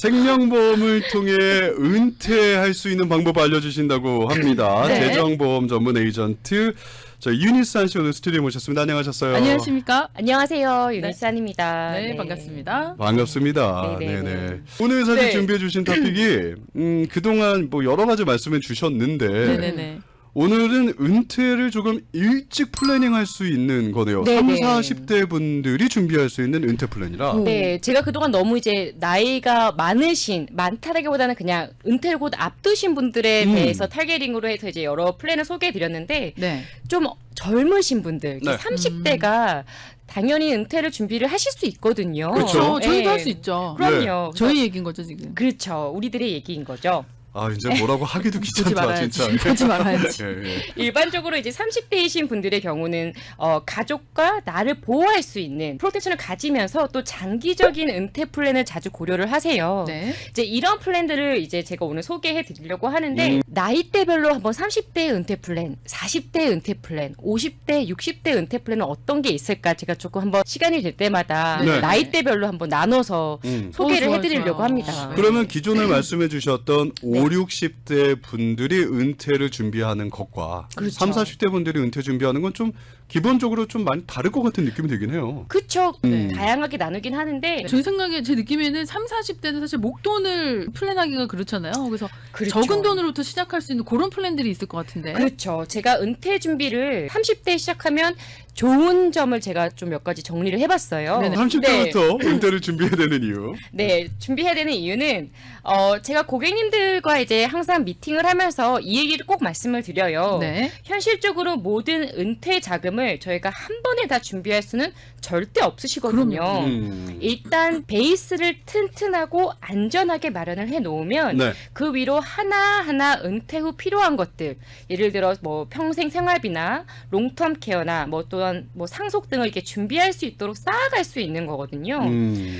생명보험을 통해 은퇴할 수 있는 방법 알려주신다고 합니다. 네. 재정보험 전문 에이전트 유니스한 씨 오늘 스튜디오에 모셨습니다. 안녕하셨어요. 안녕하십니까? 안녕하세요. 유니스안입니다. 네, 반갑습니다. 반갑습니다. 네네. 네네. 오늘 사실 네. 준비해 주신 토픽이 그동안 뭐 여러 가지 말씀해 주셨는데 네네네. 오늘은 은퇴를 조금 일찍 플래닝할 수 있는 거네요. 네네. 30, 40대 분들이 준비할 수 있는 은퇴 플랜이라. 네, 제가 그동안 너무 이제 나이가 많다라기보다는 그냥 은퇴를 곧 앞두신 분들에 대해서 타겟팅으로 해서 이제 여러 플랜을 소개해드렸는데 네. 좀 젊으신 분들, 네. 30대가 당연히 은퇴를 준비를 하실 수 있거든요. 그렇죠. 저희도 네. 할 수 있죠. 그럼요. 저희 얘기인 거죠, 지금. 그렇죠. 우리들의 얘기인 거죠. 아 이제 뭐라고 하기도 보지 귀찮다 말아야지. 진짜. 보지 말아야지. 예, 예. 일반적으로 이제 30대이신 분들의 경우는 가족과 나를 보호할 수 있는 프로텍션을 가지면서 또 장기적인 은퇴 플랜을 자주 고려를 하세요. 네. 이제 이런 플랜들을 이제 제가 오늘 소개해 드리려고 하는데 나이대별로 한번 30대 은퇴 플랜, 40대 은퇴 플랜, 50대, 60대 은퇴 플랜은 어떤 게 있을까 제가 조금 한번 시간이 될 때마다 네. 나이대별로 한번 나눠서 소개를 좋아요, 해드리려고 좋아요. 합니다. 그러면 기존에 말씀해 주셨던 5, 60대 분들이 은퇴를 준비하는 것과 그렇죠. 3, 40대 분들이 은퇴 준비하는 건 좀 기본적으로 좀 많이 다를 것 같은 느낌이 들긴 해요. 그쵸. 음. 다양하게 나누긴 하는데 제 생각에, 제 느낌에는 3, 40대는 사실 목돈을 플랜하기가 그렇잖아요. 그래서 그렇죠. 적은 돈으로부터 시작할 수 있는 그런 플랜들이 있을 것 같은데. 그렇죠. 제가 은퇴 준비를 30대 시작하면 좋은 점을 제가 좀 몇 가지 정리를 해봤어요. 네네. 30대부터 은퇴를 준비해야 되는 이유. 네, 준비해야 되는 이유는 제가 고객님들과 이제 항상 미팅을 하면서 이 얘기를 꼭 말씀을 드려요. 네. 현실적으로 모든 은퇴 자금을 저희가 한 번에 다 준비할 수는 절대 없으시거든요. 그럼요. 일단 베이스를 튼튼하고 안전하게 마련을 해 놓으면 네. 그 위로 하나하나 은퇴 후 필요한 것들, 예를 들어 뭐 평생 생활비나 롱텀 케어나 뭐 또한 뭐 상속 등을 이렇게 준비할 수 있도록 쌓아갈 수 있는 거거든요.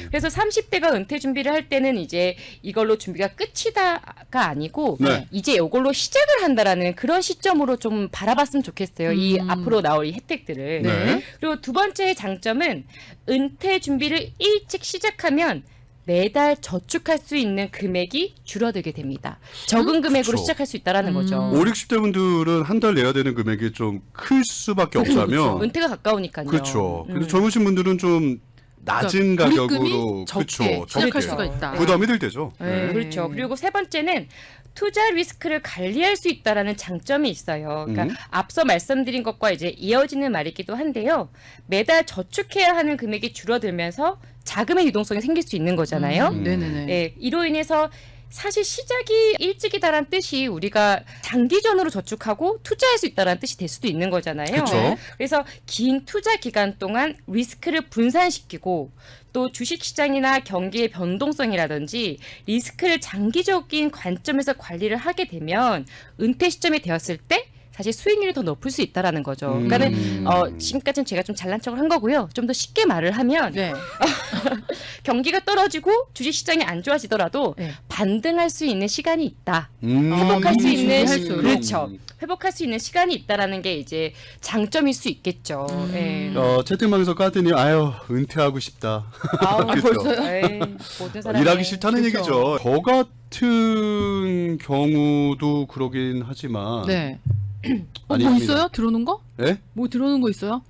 그래서 30대가 은퇴 준비를 할 때는 이제 이걸로 준비가 끝이다가 아니고 네. 이제 이걸로 시작을 한다라는 그런 시점으로 좀 바라봤으면 좋겠어요. 이 앞으로 나올 이 혜택들을. 네. 그리고 두 번째 장점은 은퇴 준비를 일찍 시작하면 매달 저축할 수 있는 금액이 줄어들게 됩니다. 적은 금액으로 그쵸. 시작할 수 있다라는 거죠. 5, 60대 분들은 한 달 내야 되는 금액이 좀 클 수밖에 없다면 은퇴가 가까우니까요. 그렇죠. 근데 젊으신 분들은 좀 낮은 그러니까 가격으로 우리금이 적게 그렇죠. 시작할 적게. 수가 있다. 부담이 들 때죠. 네. 그렇죠. 그리고 세 번째는 투자 리스크를 관리할 수 있다라는 장점이 있어요. 그러니까 앞서 말씀드린 것과 이제 이어지는 말이기도 한데요. 매달 저축해야 하는 금액이 줄어들면서 자금의 유동성이 생길 수 있는 거잖아요. 네네네. 네, 이로 인해서 사실 시작이 일찍이다라는 뜻이 우리가 장기전으로 저축하고 투자할 수 있다라는 뜻이 될 수도 있는 거잖아요. 그쵸. 그래서 긴 투자 기간 동안 리스크를 분산시키고 또 주식시장이나 경기의 변동성이라든지 리스크를 장기적인 관점에서 관리를 하게 되면 은퇴 시점이 되었을 때 사실 수익률이 더 높을 수 있다라는 거죠. 그러니까는 지금까지는 제가 좀 잘난 척을 한 거고요. 좀 더 쉽게 말을 하면 네. 경기가 떨어지고 주식시장이 안 좋아지더라도 네. 반등할 수 있는 시간이 있다. 회복할 수 있는 그렇죠. 회복할 수 있는 시간이 있다라는 게 이제 장점일 수 있겠죠. 예. 채팅방에서 까더니 아유 은퇴하고 싶다. 아우, 그렇죠. 에이, 모든 사람이 일하기 싫다는 그렇죠. 얘기죠. 저 같은 경우도 그러긴 하지만 네. 뭐 아닙니다. 있어요? 들어오는 거? 예? 뭐 들어오는 거 있어요?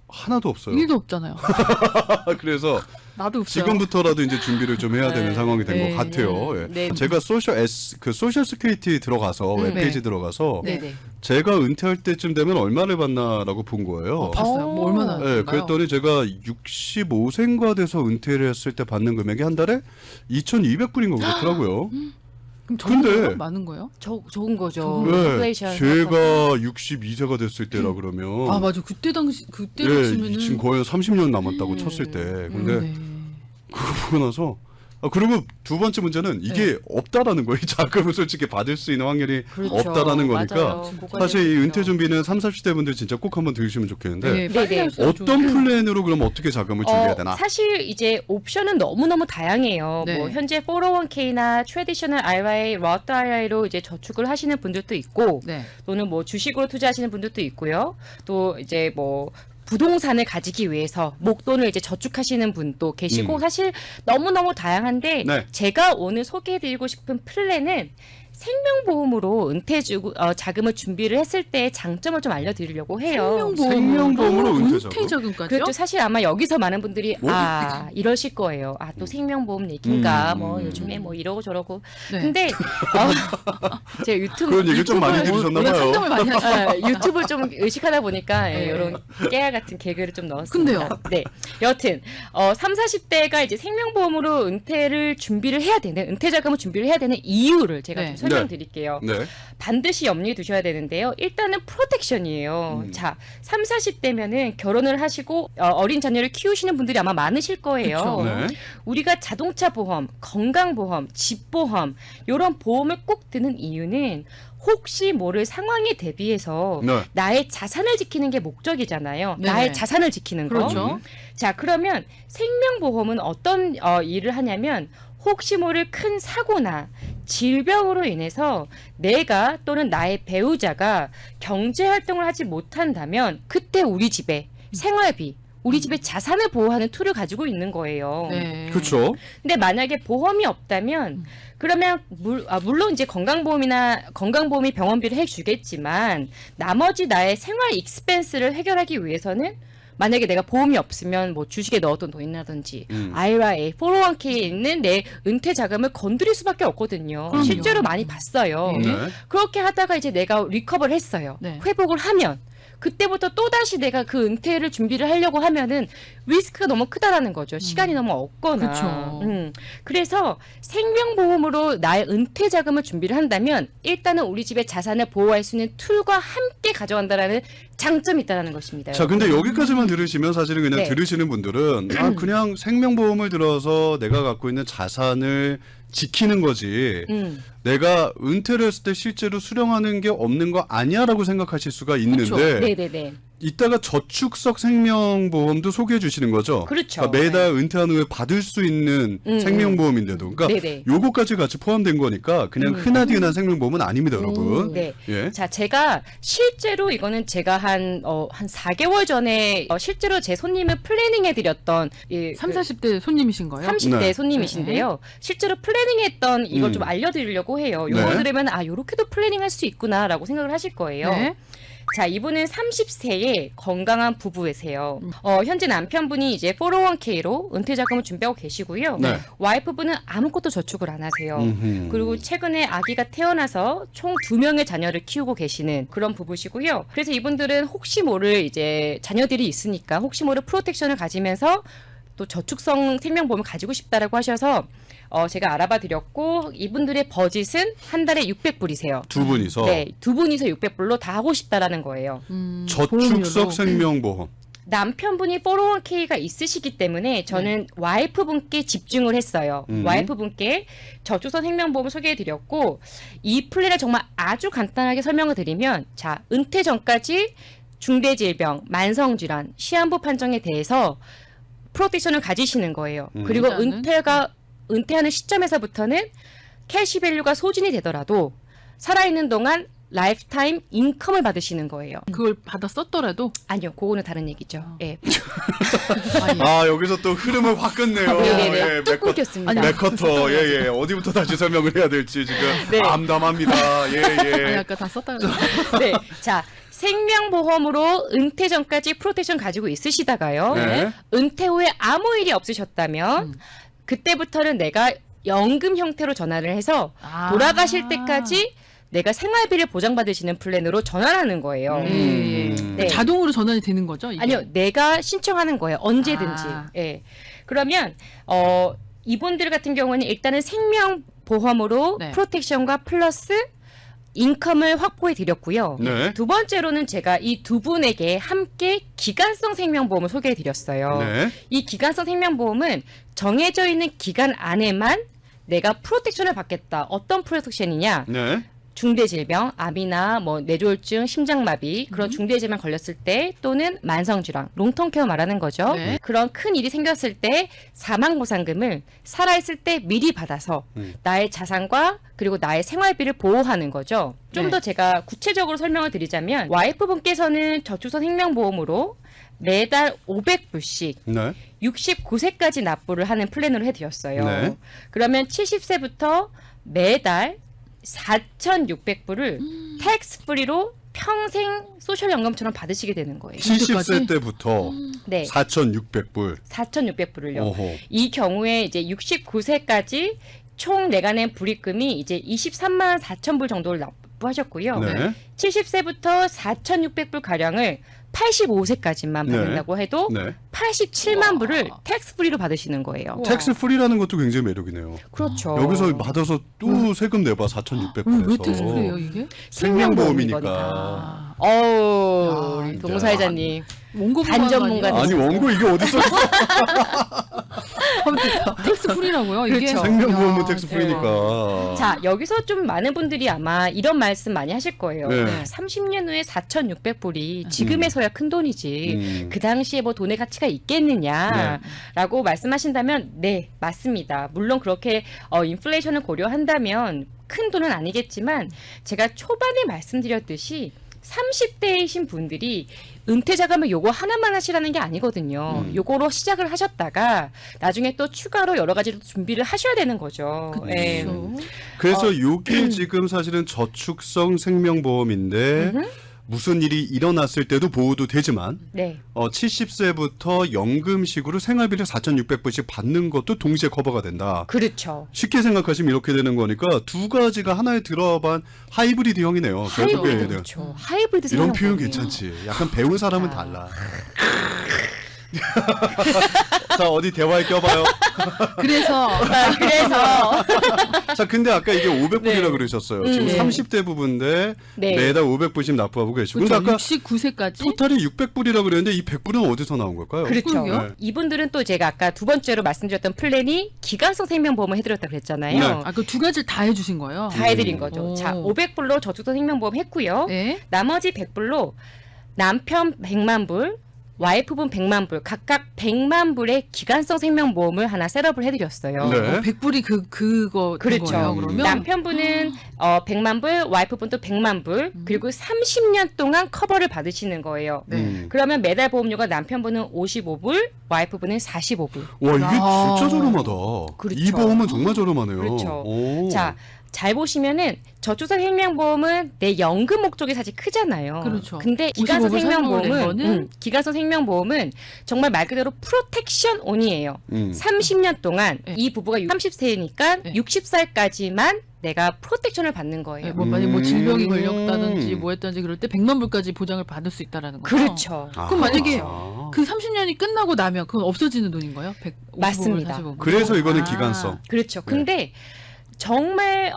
하나도 없어요. 일도 없잖아요. 그래서 나도 없어요. 지금부터라도 이제 준비를 좀 해야 되는 네. 상황이 된 것 네. 같아요. 예. 네. 제가 소셜 스케이티 들어가서 웹페이지 네. 들어가서 네네. 제가 은퇴할 때쯤 되면 얼마를 받나라고 본 거예요. 봤어요. 뭐 얼마나? 네, 받나요? 그랬더니 제가 65세인가 돼서 은퇴를 했을 때 받는 금액이 한 달에 2,200불인가 그렇더라고요. 그럼 적은 근데- 거예요? 많은 거예요? 좋은 거죠. 네, 인플레이션 제가 62세가 됐을 때라 그러면 아 맞아. 그때 예, 치면은 지금 거의 30년 남았다고 쳤을 때. 근데 네. 그거 보고 나서 그리고 두 번째 문제는 이게 없다라는 거예요. 이 자금을 솔직히 받을 수 있는 확률이 그렇죠. 없다라는 거니까 맞아요. 그거는 사실 이 은퇴 그렇죠. 준비는 30, 40대 분들 진짜 꼭 한번 들으시면 좋겠는데 네, 빨리 네네. 하시면 어떤 좋은데. 플랜으로 그럼 어떻게 자금을 준비해야 되나? 사실 이제 옵션은 너무너무 다양해요. 네. 뭐 현재 401k나 트래디셔널 IRA, 로트 IRA로 이제 저축을 하시는 분들도 있고 네. 또는 뭐 주식으로 투자하시는 분들도 있고요. 또 이제 뭐 부동산을 가지기 위해서 목돈을 이제 저축하시는 분도 계시고 사실 너무너무 다양한데 네. 제가 오늘 소개해드리고 싶은 플랜은 생명보험으로 자금을 준비를 했을 때의 장점을 좀 알려드리려고 해요. 생명보험으로 은퇴 자금? 은퇴 자금까지요? 그렇죠. 사실 아마 여기서 많은 분들이 뭐? 이러실 거예요. 또 생명보험 얘기인가 뭐 요즘에 뭐 이러고 저러고. 근데 제가 유튜브 그런 얘기 좀 많이 들으셨나 오늘 봐요. 상담을 많이 하시죠. 유튜브를 좀 의식하다 보니까 네. 이런 깨알 같은 개그를 좀 넣었습니다. 근데요? 네. 여튼 3, 40대가 이제 생명보험으로 은퇴를 준비를 해야 되는 은퇴 자금을 준비를 해야 되는 이유를 제가 네. 좀 설명드릴게요. 네. 반드시 염두에 두셔야 되는데요. 일단은 프로텍션이에요. 자, 3, 40대면은 결혼을 하시고 어린 자녀를 키우시는 분들이 아마 많으실 거예요. 그쵸. 네. 우리가 자동차 보험, 건강보험, 집보험 이런 보험을 꼭 드는 이유는 혹시 모를 상황에 대비해서 네. 나의 자산을 지키는 게 목적이잖아요. 네네. 나의 자산을 지키는 거. 그렇죠. 자, 그러면 생명보험은 어떤 일을 하냐면 혹시 모를 큰 사고나 질병으로 인해서 내가 또는 나의 배우자가 경제활동을 하지 못한다면 그때 우리 집에 생활비, 우리 집의 자산을 보호하는 툴을 가지고 있는 거예요. 네. 그렇죠. 근데 만약에 보험이 없다면 그러면 물론 이제 건강보험이 병원비를 해주겠지만 나머지 나의 생활 익스펜스를 해결하기 위해서는 만약에 내가 보험이 없으면 뭐 주식에 넣어둔 돈이라든지 IRA, 401k에 있는 내 은퇴 자금을 건드릴 수밖에 없거든요. 그럼요. 실제로 많이 봤어요. 네. 네. 그렇게 하다가 이제 내가 리커버를 했어요. 네. 회복을 하면 그때부터 또다시 내가 그 은퇴를 준비를 하려고 하면은 리스크가 너무 크다라는 거죠. 시간이 너무 없거나. 그쵸. 그래서 생명보험으로 나의 은퇴 자금을 준비를 한다면 일단은 우리 집의 자산을 보호할 수 있는 툴과 함께 가져간다라는 장점이 있다는 것입니다. 자, 근데 여기까지만 들으시면 사실은 그냥 네. 들으시는 분들은 그냥 생명보험을 들어서 내가 갖고 있는 자산을 지키는 거지. 내가 은퇴를 했을 때 실제로 수령하는 게 없는 거 아니야라고 생각하실 수가 있는데 그쵸. 네네네. 이따가 저축성 생명보험도 소개해 주시는 거죠. 그렇죠. 그러니까 매달 은퇴한 후에 받을 수 있는 생명보험인데도 그러니까 네네. 요거까지 같이 포함된 거니까 그냥 흔하디흔한 생명보험은 아닙니다, 여러분. 네. 예. 자, 제가 실제로 이거는 제가 한 4개월 전에 실제로 제 손님을 플래닝해드렸던 3, 40대 손님이신 거예요? 30대 네. 손님이신데요. 실제로 플래닝했던 이걸 좀 알려드리려고 해요. 요거 네. 들으면 요렇게도 플래닝할 수 있구나라고 생각을 하실 거예요. 네. 자, 이분은 30세의 건강한 부부이세요. 현재 남편분이 이제 401k로 은퇴 자금을 준비하고 계시고요. 네. 와이프분은 아무것도 저축을 안 하세요. 음흠. 그리고 최근에 아기가 태어나서 총 2명의 자녀를 키우고 계시는 그런 부부시고요. 그래서 이분들은 혹시 모를 이제 자녀들이 있으니까 혹시 모를 프로텍션을 가지면서 또 저축성 생명보험을 가지고 싶다라고 하셔서 제가 알아봐 드렸고 이분들의 버짓은 한 달에 600불이세요. 두 분이서 네, 두 분이서 600불로 다 하고 싶다라는 거예요. 저축성 생명보험. 남편분이 401k가 있으시기 때문에 저는 와이프분께 집중을 했어요. 와이프분께 저축성 생명보험을 소개해 드렸고 이 플랜을 정말 아주 간단하게 설명을 드리면 자, 은퇴 전까지 중대질병, 만성질환, 시한부 판정에 대해서 프로텍션을 가지시는 거예요. 그리고 일단은. 은퇴하는 시점에서부터는 캐시밸류가 소진이 되더라도 살아있는 동안 라이프타임 인컴을 받으시는 거예요. 그걸 받아 썼더라도 아니요, 그거는 다른 얘기죠. 예. 아니, 여기서 또 흐름을 확 끊네요. 네네네. 예, 또 끊겼습니다. 맥커터, 예. 어디부터 다시 설명을 해야 될지 지금 네. 암담합니다. 아니 예. 아까 다 썼다 그랬는데. 네. 자, 생명보험으로 은퇴 전까지 프로텍션 가지고 있으시다가요. 네. 은퇴 후에 아무 일이 없으셨다면 그때부터는 내가 연금 형태로 전환을 해서 돌아가실 때까지 내가 생활비를 보장받으시는 플랜으로 전환하는 거예요. 네. 자동으로 전환이 되는 거죠? 이게? 아니요, 내가 신청하는 거예요. 언제든지. 예. 그러면 이분들 같은 경우는 일단은 생명보험으로 네. 프로텍션과 플러스 인컴을 확보해 드렸고요. 네. 두 번째로는 제가 이 두 분에게 함께 기간성 생명보험을 소개해 드렸어요. 네. 이 기간성 생명보험은 정해져 있는 기간 안에만 내가 프로텍션을 받겠다. 어떤 프로텍션이냐? 네. 중대질병, 암이나 뭐 뇌졸중, 심장마비 그런 중대질병 걸렸을 때 또는 만성질환, 롱텀케어 말하는 거죠. 네. 그런 큰 일이 생겼을 때 사망보상금을 살아있을 때 미리 받아서 나의 자산과 그리고 나의 생활비를 보호하는 거죠. 좀 네. 더 제가 구체적으로 설명을 드리자면 와이프분께서는 저축성 생명보험으로 매달 500불씩 네. 69세까지 납부를 하는 플랜으로 해드렸어요. 네. 그러면 70세부터 매달 4,600불을 텍스 프리로 평생 소셜연금처럼 받으시게 되는 거예요. 70세 때부터 네, 4,600불. 4,600불을요. 오호. 이 경우에 이제 69세까지 총 내가 낸 불입금이 이제 23만 4천 불 정도를 납부하셨고요. 네. 70세부터 4,600불 가량을 85세까지만 네. 받는다고 해도 네. 87만 와. 불을 텍스 프리로 받으시는 거예요. 와. 텍스 프리라는 것도 굉장히 매력이네요. 그렇죠. 여기서 받아서 또 세금 내봐 왜 4,600불에서. 텍스프리예요 이게? 생명보험이니까. 아, 어우, 야, 우리 동사회자님. 원고 반전문가 부부가 아니 원고 이게 어딨어? 텍스프리라고요 이게? 그렇죠. 생명보험은 야, 텍스 대박. 프리니까. 자, 여기서 좀 많은 분들이 아마 이런 말씀 많이 하실 거예요. 네. 30년 후에 4,600불이 지금에서야 큰 돈이지. 그 당시에 뭐 돈의 가치가 있겠느냐라고 말씀하신다면 네, 맞습니다. 물론 그렇게 인플레이션을 고려한다면 큰 돈은 아니겠지만 제가 초반에 말씀드렸듯이 30대이신 분들이 은퇴 자금을 요거 하나만 하시라는 게 아니거든요. 요거로 시작을 하셨다가 나중에 또 추가로 여러 가지로 준비를 하셔야 되는 거죠. 예. 그렇죠. 그래서 요게 지금 사실은 저축성 생명보험인데 무슨 일이 일어났을 때도 보호도 되지만 네. 70세부터 연금식으로 생활비를 4,600불씩 받는 것도 동시에 커버가 된다. 그렇죠. 쉽게 생각하시면 이렇게 되는 거니까 두 가지가 하나에 들어간 하이브리드형이네요. 하이브리드 결국에는. 그렇죠. 하이브리드 이런 생명보험이에요. 표현 괜찮지. 약간 배운 사람은 아. 달라. 자 어디 대화에 껴봐요. 그래서 그래서 자 근데 아까 이게 500불이라 네. 그러셨어요. 지금 네. 30대 부분인데 네. 매달 500불씩 납부하고 계시고. 근데 그렇죠. 아까 69세까지 토탈이 600불이라 그랬는데 이 100불은 어디서 나온 걸까요? 그렇죠. 그러게요. 네. 이분들은 또 제가 아까 두 번째로 말씀드렸던 플랜이 기간성 생명보험을 해드렸다고 그랬잖아요. 네. 아, 그 두 가지를 다 해주신 거예요? 다 해드린 거죠. 오. 자, 500불로 저축성 생명보험 했고요. 네. 나머지 100불로 남편 100만 불, 와이프분 100만 불, 각각 100만 불의 기간성 생명보험을 하나 셋업을 해드렸어요. 네. 100불이 그거 된 그렇죠. 거예요, 그러면? 남편분은 100만 불, 와이프분도 100만 불, 그리고 30년 동안 커버를 받으시는 거예요. 네. 그러면 매달 보험료가 남편분은 55불, 와이프분은 45불. 와 이게 아. 진짜 저렴하다. 그렇죠. 이 보험은 정말 저렴하네요. 그렇죠. 오. 자, 잘 보시면은 저축성 생명보험은 내 연금 목적이 사실 크잖아요. 그렇죠. 근데 기간성 55불 설명을 낸 생명보험은 거는? 기간성 생명보험은 정말 말 그대로 프로텍션 온이에요. 30년 동안 네. 이 부부가 30세니까 네. 60살까지만 내가 프로텍션을 받는 거예요. 네, 뭐 만약 뭐 질병이 음. 걸렸다든지 뭐 했다든지 그럴 때 100만 불까지 보장을 받을 수 있다라는 거죠. 그렇죠. 그럼 만약에 아. 그 30년이 끝나고 나면 그건 없어지는 돈인 거예요? 155불, 맞습니다. 45불. 그래서 이거는 아. 기간성. 그렇죠. 근데 정말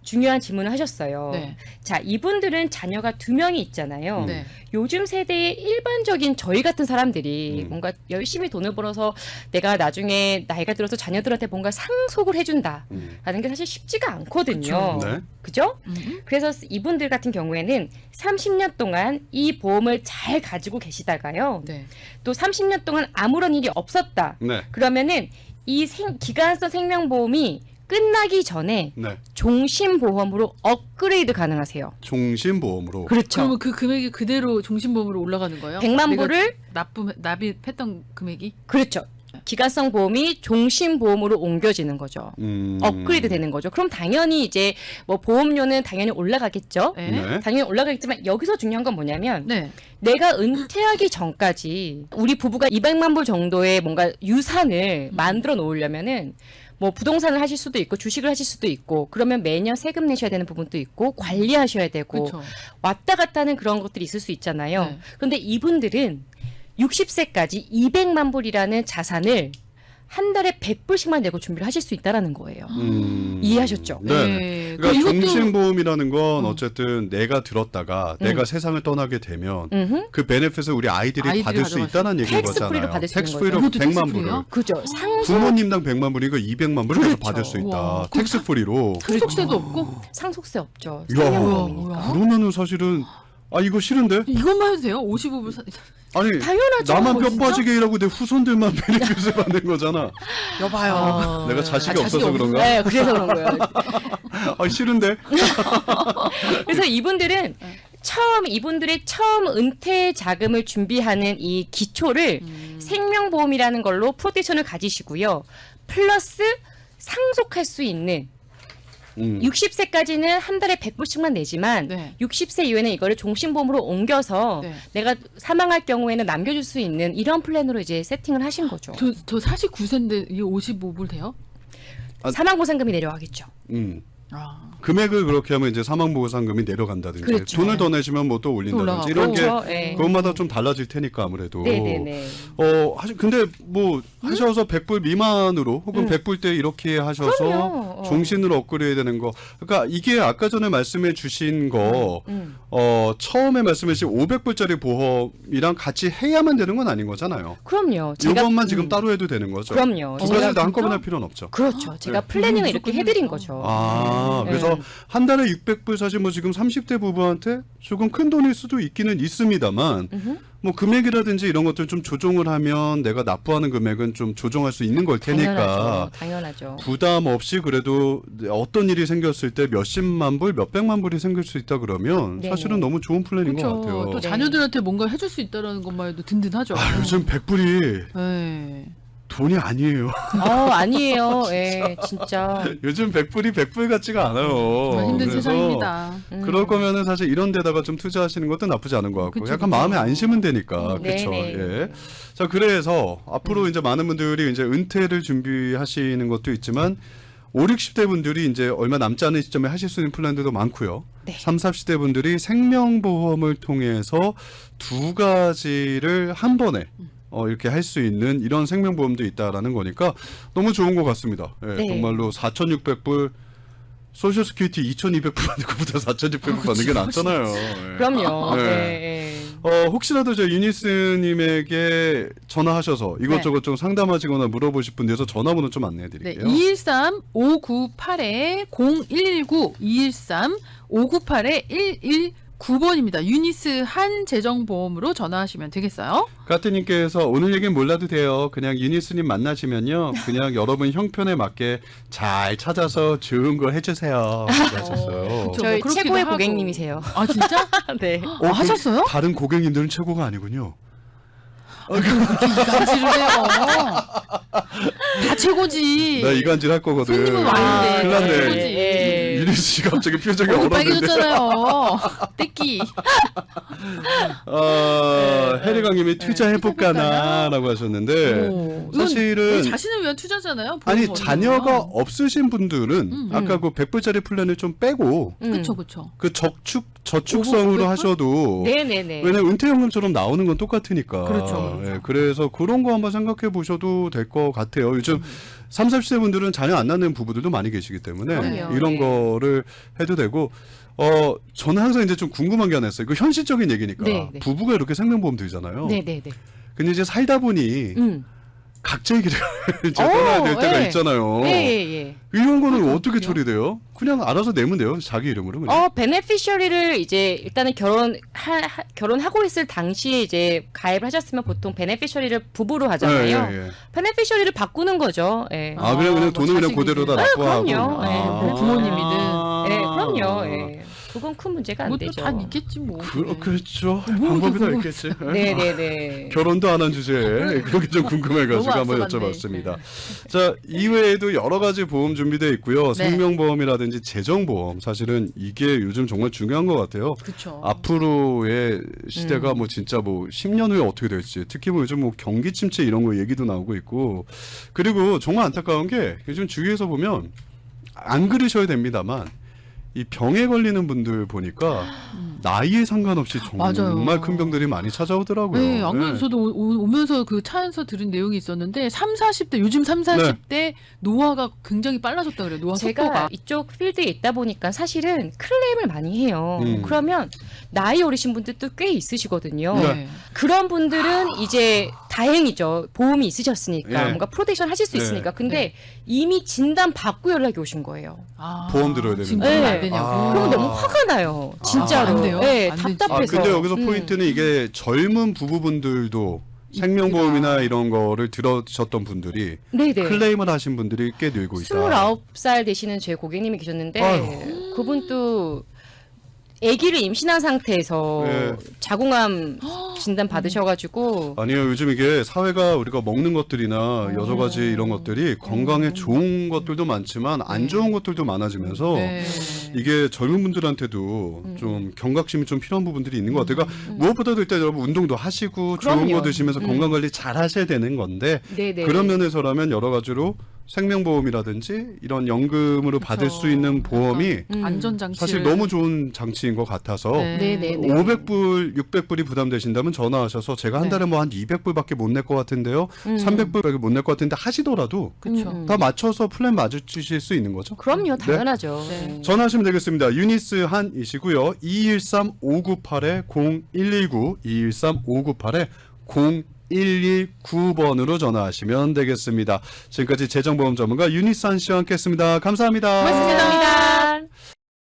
중요한 질문을 하셨어요. 네. 자, 이분들은 자녀가 2명이 있잖아요. 네. 요즘 세대의 일반적인 저희 같은 사람들이 뭔가 열심히 돈을 벌어서 내가 나중에 나이가 들어서 자녀들한테 뭔가 상속을 해준다라는 게 사실 쉽지가 않거든요. 그쵸. 네. 그죠? 음. 그래서 이분들 같은 경우에는 30년 동안 이 보험을 잘 가지고 계시다가요. 네. 또 30년 동안 아무런 일이 없었다. 네. 그러면은 이 기간성 생명보험이 끝나기 전에 네. 종신보험으로 업그레이드 가능하세요. 종신보험으로. 그렇죠. 그러면 그 금액이 그대로 종신보험으로 올라가는 거예요? 100만 내가 불을 납입했던 금액이? 그렇죠. 기간성 보험이 종신보험으로 옮겨지는 거죠. 업그레이드 되는 거죠. 그럼 당연히 이제 뭐 보험료는 당연히 올라가겠죠. 네. 네. 당연히 올라가겠지만 여기서 중요한 건 뭐냐면 네. 내가 은퇴하기 전까지 우리 부부가 200만 불 정도의 뭔가 유산을 만들어 놓으려면은 뭐 부동산을 하실 수도 있고 주식을 하실 수도 있고 그러면 매년 세금 내셔야 되는 부분도 있고 관리하셔야 되고 그렇죠. 왔다 갔다 하는 그런 것들이 있을 수 있잖아요. 네. 그런데 이분들은 60세까지 200만 불이라는 자산을 한 달에 100불씩만 내고 준비를 하실 수 있다라는 거예요. 이해하셨죠? 네. 네. 그러니까 이것도- 종신보험이라는 건 어쨌든 내가 들었다가 내가 세상을 떠나게 되면 그 베네핏을 우리 아이들이 받을 수 가져갈 있다는 얘기인 텍스 거잖아요. 프리로 받을 수 있는 텍스프리로 거죠. 100만 텍스 불을. 프리요? 그죠. 상속 부모님당 100만 불이고 200만 불을 그렇죠. 받을 수 있다. 우와. 텍스프리로. 상속세도 없고 상속세 없죠. 야, 생명보험이니까. 그러면은 사실은 이거 싫은데? 이것만 해도 돼요? 55불 아니 당연하죠. 나만 뼈 진짜? 빠지게 일하고 내 후손들만 베네핏을 받는 거잖아. 여봐요. 내가 자식이 자식이 없어서 그런가? 네, 그래서 그런 거예요. 싫은데? 그래서 이분들은 이분들의 처음 은퇴 자금을 준비하는 이 기초를 생명보험이라는 걸로 프로텍션을 가지시고요. 플러스 상속할 수 있는 60세까지는 한 달에 100불씩만 내지만 네. 60세 이후에는 이거를 종신보험으로 옮겨서 네. 내가 사망할 경우에는 남겨줄 수 있는 이런 플랜으로 이제 세팅을 하신 거죠. 저 49세인데 이게 55불 돼요? 사망보상금이 내려가겠죠. 아. 금액을 그렇게 하면 이제 사망보상금이 내려간다든지 그렇죠. 돈을 더 내시면 뭐 또 올린다든지 이런 게 그렇죠. 예. 그것마다 좀 달라질 테니까 아무래도. 네네네. 근데 뭐 하셔서 100불 미만으로 혹은 100불 대 이렇게 하셔서 그럼요. 종신으로 업그레이드 되는 거. 그러니까 이게 아까 전에 말씀해 주신 거 처음에 말씀해 주신 500불짜리 보험이랑 같이 해야만 되는 건 아닌 거잖아요. 그럼요. 이것만 지금 따로 해도 되는 거죠. 그럼요. 두 가지 다 진짜? 한꺼번에 할 필요는 없죠. 그렇죠. 제가 네. 플래닝을 무조건 이렇게 해드린 해야죠. 거죠. 그래서 한 달에 600불 사실 뭐 지금 30대 부부한테 조금 큰 돈일 수도 있기는 있습니다만 뭐 금액이라든지 이런 것들 좀 조정을 하면 내가 납부하는 금액은 좀 조정할 수 있는 걸 테니까 당연하죠. 부담 없이 그래도 어떤 일이 생겼을 때 몇십만 불, 몇백만 불이 생길 수 있다 그러면 네. 사실은 너무 좋은 플랜인 것 그렇죠. 같아요. 또 네. 자녀들한테 뭔가 해줄 수 있다는 것만 해도 든든하죠. 요즘 100불이 네. 돈이 아니에요. 아니에요. 예, 진짜. 요즘 100불이 100불 같지가 않아요. 정말 힘든 그래서 세상입니다. 그럴 거면은 사실 이런 데다가 좀 투자하시는 것도 나쁘지 않은 것 같고 그쵸, 약간 그쵸. 마음에 안심은 되니까 그렇죠. 네네. 예. 자 그래서 앞으로 이제 많은 분들이 이제 은퇴를 준비하시는 것도 있지만 5, 60대 분들이 이제 얼마 남지 않은 시점에 하실 수 있는 플랜들도 많고요. 네. 3, 40대 분들이 생명보험을 통해서 두 가지를 한 번에 이렇게 할 수 있는 이런 생명보험도 있다라는 거니까 너무 좋은 것 같습니다. 예, 네. 정말로 4,600불 소셜스큐리티 2,200불 받는 것보다 4,600불 받는 게 낫잖아요. 예. 그럼요. 네. 예, 예. 혹시라도 저 유니스님에게 전화하셔서 이것저것 좀 상담하시거나 물어보실 분들에서 전화번호 좀 안내해 네, 드릴게요. 213-598-0119, 213-598-119번입니다. 유니스 한재정보험으로 전화하시면 되겠어요. 까트님께서 오늘 얘기는 몰라도 돼요. 그냥 유니스님 만나시면요. 그냥 여러분 형편에 맞게 잘 찾아서 좋은 거 해주세요. 하셨어요. 그쵸. 저희 뭐 그렇기도 최고의 하고. 고객님이세요. 아 진짜? 네. 그럼 하셨어요? 다른 고객님들은 최고가 아니군요. 이간질을 해요. 다 최고지. 나 이간질 할 거거든. 손님은 많은데. 큰일 났네. 최고지. 예. 유니스 씨 갑자기 표정이 얼굴 얼었는데. 빨개졌잖아요. 떼끼. 해리강님이 투자해볼까나라고 하셨는데 오. 사실은 이건 자신을 위한 투자잖아요. 아니 보험 자녀가 거는. 없으신 분들은 아까 그 100불짜리 플랜을 좀 빼고 그쵸 그쵸. 그 저축성으로 500불? 음. 하셔도 네네네. 왜냐면 은퇴연금처럼 나오는 건 똑같으니까. 그렇죠. 예, 그래서 그런 거 한번 생각해 보셔도 될 것 같아요. 요즘 30, 40대 분들은 자녀 안 낳는 부부들도 많이 계시기 때문에 그럼요. 이런 네. 거를 해도 되고 저는 항상 이제 좀 궁금한 게 하나 있어요. 이거 현실적인 얘기니까. 네, 네. 부부가 이렇게 생명보험 들잖아요. 네네네. 근데 이제 살다 보니 각자의 길을 이제 떠나야 될 때가 예. 있잖아요. 예. 이런 거는 어떻게 처리돼요? 그냥 알아서 내면 돼요. 자기 이름으로 그냥. 베네피셔리를 이제 일단은 결혼하고 있을 당시에 이제 가입을 하셨으면 보통 베네피셔리를 부부로 하잖아요. 예. 베네피셔리를 바꾸는 거죠. 예. 그냥 뭐 돈을 그냥 자식이든. 그대로 다 납부하고. 그럼요. 예. 뭐 부모님이든. 네, 그럼요. 예. 그건 큰 문제가 안 뭐또 되죠. 다 있겠지 뭐. 그렇죠. 뭐 방법이 다 그거- 있겠지. 네네네. 결혼도 안 한 주제에 그게 좀 궁금해가지고 너무 한번 앞서갔네. 여쭤봤습니다. 자, 이외에도 여러 가지 보험 준비되어 있고요. 네. 생명보험이라든지 재정보험. 사실은 이게 요즘 정말 중요한 것 같아요. 그쵸. 앞으로의 시대가 뭐 진짜 뭐 10년 후에 어떻게 될지, 특히 뭐 요즘 뭐 경기 침체 이런 거 얘기도 나오고 있고, 그리고 정말 안타까운 게 요즘 주위에서 보면 안 그러셔야 됩니다만 이 병에 걸리는 분들 보니까 나이에 상관없이 정말 맞아요. 큰 병들이 많이 찾아오더라고요. 네, 안 그래도 저도 오면서 그 차 안에서 들은 내용이 있었는데 3, 40대 요즘 3, 40대 노화가 굉장히 빨라졌다 그래요. 노화 제가 속도가. 이쪽 필드에 있다 보니까 사실은 클레임을 많이 해요. 음. 그러면 나이 어리신 분들도 꽤 있으시거든요. 네. 그런 분들은 이제 다행이죠. 보험이 있으셨으니까 네. 뭔가 프로텍션 하실 수 네. 있으니까. 근데 네. 이미 진단 받고 연락이 오신 거예요. 아, 보험 들어야 되는데. 진짜로 안 네. 되냐고. 아. 그러면 너무 화가 나요. 진짜로. 안 돼요? 네, 안 되지. 답답해서. 근데 여기서 음. 포인트는 이게 젊은 부부분들도 생명보험이나 이런 거를 들으셨던 분들이 네네. 클레임을 하신 분들이 꽤 늘고 있다. 29살 되시는 제 고객님이 계셨는데 아유. 그분도 아기를 임신한 상태에서 네. 자궁암 진단 받으셔가지고 아니요, 요즘 이게 사회가 우리가 먹는 것들이나 여러 가지 이런 것들이 건강에 좋은 것들도 많지만 안 좋은 것들도 많아지면서 네. 이게 젊은 분들한테도 좀 경각심이 좀 필요한 부분들이 있는 것 같아요. 그러니까 무엇보다도 일단 여러분 운동도 하시고 좋은 그럼요. 거 드시면서 건강 관리 잘 하셔야 되는 건데 네네. 그런 면에서라면 여러 가지로 생명보험이라든지 이런 연금으로 받을 그쵸. 수 있는 보험이 안전장치 사실 너무 좋은 장치인 것 같아서 네네네. 500불, 600불이 부담되신다면 전화하셔서 제가 한 네. 달에 뭐 한 200불밖에 못 낼 것 같은데요. 300불밖에 못 낼 것 같은데 하시더라도 그렇죠. 다 맞춰서 플랜 맞추실 수 있는 거죠. 그럼요, 당연하죠. 네. 전화하시면 되겠습니다. 유니스 한이시고요. 213-598-0119 213-598-0119번으로 전화하시면 되겠습니다. 지금까지 재정보험 전문가 유니스 한 씨와 함께했습니다. 감사합니다. 고맙습니다.